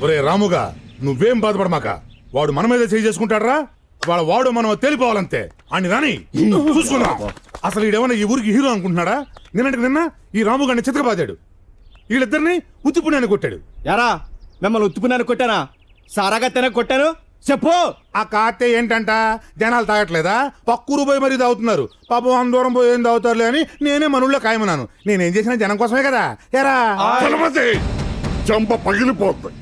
ఒరే రాముగా నువ్వేం బాధపడమాక, వాడు మన మీద చేయి చేసుకుంటాడరా, వాడు మనం తేలిపోవాలంతే. అని రాని చూసుకుందాం. అసలు ఈడేమన్నా ఈ ఊరికి హీరో అనుకుంటున్నాడా? నిన్న ఈ రాముగాడిని చితకబాదాడు, వీళ్ళిద్దరిని ఉత్తిపుణ్యాన్ని కొట్టాడు. యారా మిమ్మల్ని ఉత్తుపున్నాను కొట్టానా? సారాగత్తెనే కొట్టాను చెప్పు. ఆ కాతే ఏంటంట, జనాలు తాగట్లేదా? పక్కూరు పోయి మరీ తాగుతున్నారు. పాపం అంత దూరం పోయి ఏం తాగుతారులే అని నేనే మనూళ్ళో ఖాయమన్నాను. నేనేం చేసిన జనం కోసమే కదా. ఎరా చంప పగిలిపోతుంది.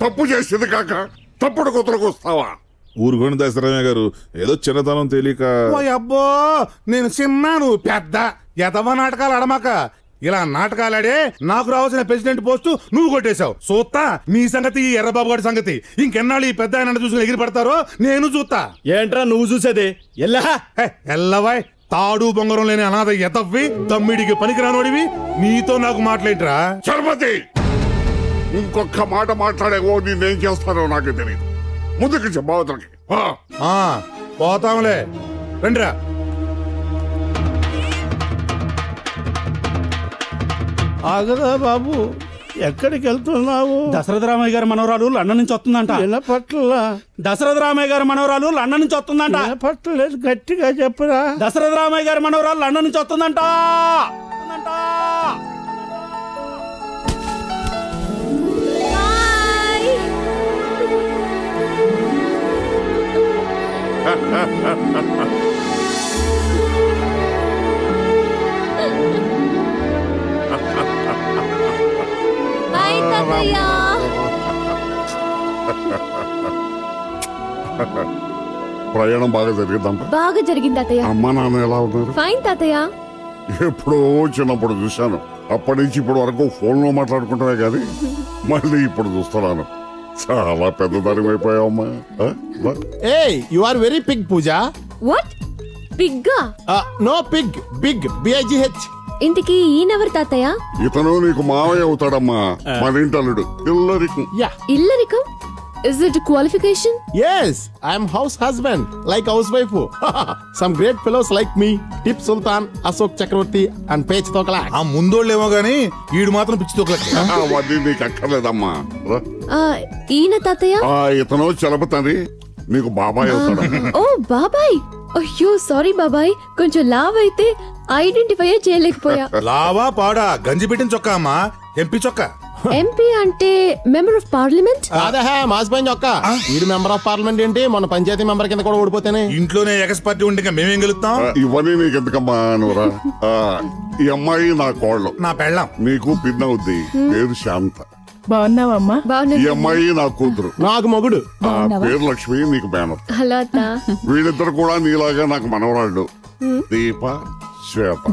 తప్పు చేసేది కాక తప్పుడు కుతలకు వస్తావా? ఊరుకోండి దసరామయ్య గారు, ఏదో చిన్నతనం తెలియక. అబ్బో నేను చిన్నా, నువ్వు పెద్ద. ఎదవ నాటకాలు ఆడమాక. ఇలా నాటకాలాడే నాకు రావాల్సిన ప్రెసిడెంట్ పోస్టు నువ్వు కొట్టేశావు. చూస్తా నీ సంగతి, ఈ ఎర్రబాబు గారి సంగతి. ఇంకెన్నాళ్ళు ఈ పెద్ద ఆయన చూసుకుని ఎగిరి పడతారో నేను చూస్తా. ఏంట్రా నువ్వు చూసేది? ఎల్లవాయ్ తాడు బొంగరం లేని అనాథ ఎతవ్వి, తమ్మిడికి పనికిరానోడివి, నీతో నాకు మాట్లాడరా? చర్మతి, ఇంకొక మాట మాట్లాడేవో నేనేం చేస్తానో నాకు తెలియదు. ముందుకు చెప్పవతలకి పోతాంలే, రండిరా. ఆగదా బాబు, ఎక్కడికి వెళ్తున్నావు? దశరథ రామయ్య గారి మనవరాలు లండన్ నుంచి వస్తుందంట. వినపట్ల. దశరథ రామయ్య గారి మనవరాలు లండన్ నుంచి వస్తుందంట. వినపట్టలేదు, గట్టిగా చెప్పురా. దశరథ రామయ్య గారి మనవరాలు లండన్ నుంచి వస్తుందంట. ప్రయాణం బాగా జరిగిందమ్మా? బాగా జరిగింది తాతయ్య. అమ్మా నాన్న ఎలా ఉన్నారు? ఫైన్ తాతయ్య. ఎప్పుడో చిన్నప్పుడు చూశాను, అప్పటి నుంచి ఇప్పటి వరకు ఫోన్ లో మాట్లాడుకుంటామే కానీ మళ్ళీ ఇప్పుడు చూస్తున్నాను. చాలా పెద్దదాని అయిపోయావమ్మా. You are very pig Pooja. What పిగ్గా? No pig, big BIGH. ఇంటికి ఈయనెవరు తాతయ్య? ఇతను నీకు మావయ్య అవుతాడమ్మా, మన ఇంటల్లుడు. ఇల్లరికం. ఇల్లరికం? Is it a qualification? Yes, I am house husband, like housewife. Some great fellows like me, Tip Sultan, Ashok Chakravarti and Pech Tokalak. ఆ ముందోళ్ళేమో గానీ ఈడు మాత్రం పిచ్చి తోకలకి. అవన్నీ నీకు అక్కర్లేదమ్మా. ఈయన తాతయ్య? ఇతను చలపతండి, నీకు బాబాయ్ అవుతాడు. ఓ బాబాయ్. అయ్యో సారీ బాబాయ్, కొంచెం లావ్ అయితే ఐడెంటిఫై చేయలేకపోయా. లావా పాడా? గంజి పెట్టిన చొక్కా అమ్మా, ఎంపీ చొక్కా. ఎంపీ అంటే మెంబర్ ఆఫ్ పార్లమెంట్? అదే మాసిపోయిన చొక్క. వీడు మెంబర్ ఆఫ్ పార్లమెంట్ ఏంటి, మన పంచాయతీ మెంబర్ కింద కూడా ఓడిపోతేనే. ఇంట్లోనే ఎక్స్ పార్టీ ఉంటే మేమేం గెలుస్తాం? ఇవన్నీ నీకు ఎందుకమ్మా నువ్వురా. ఈ అమ్మాయి నా కోళ్ళు, నా పెళ్ళం. నీకు పిన్నవుద్ది, పేరు శాంత. బాగున్నావమ్మా? ఈ అమ్మాయి నా కూతురు, నాకు మొగుడు, పేరు లక్ష్మి, నీకు బ్యానర్. హలో. వీళ్ళిద్దరు కూడా నీలాగా నాకు మనవరాళ్ళు, దీప శ్వేత.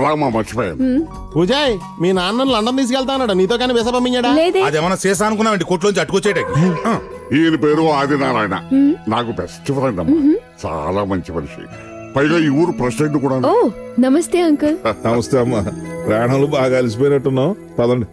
రామా మర్చిపోయాను. పూజాయ్ మీ నాన్న లండన్ తీసుకెళ్తాడు, నీతో కానీ వీసా పంపించాడా? అదేమన్నా చేసా అనుకున్నావండి, కోట్లోంచి అట్టుకొచ్చేటకి. ఈయన పేరు ఆదినారాయణ, నాకు బెస్ట్ ఫ్రెండ్ అమ్మా, చాలా మంచి మనిషి. పైగా ఈ ఊరు ప్రెసిడెంట్ కూడా. ఓ నమస్తే అంకుల్. నమస్తే అమ్మా, ప్రాణాలు బాగా అలసిపోయినట్టున్నావు, పదండి.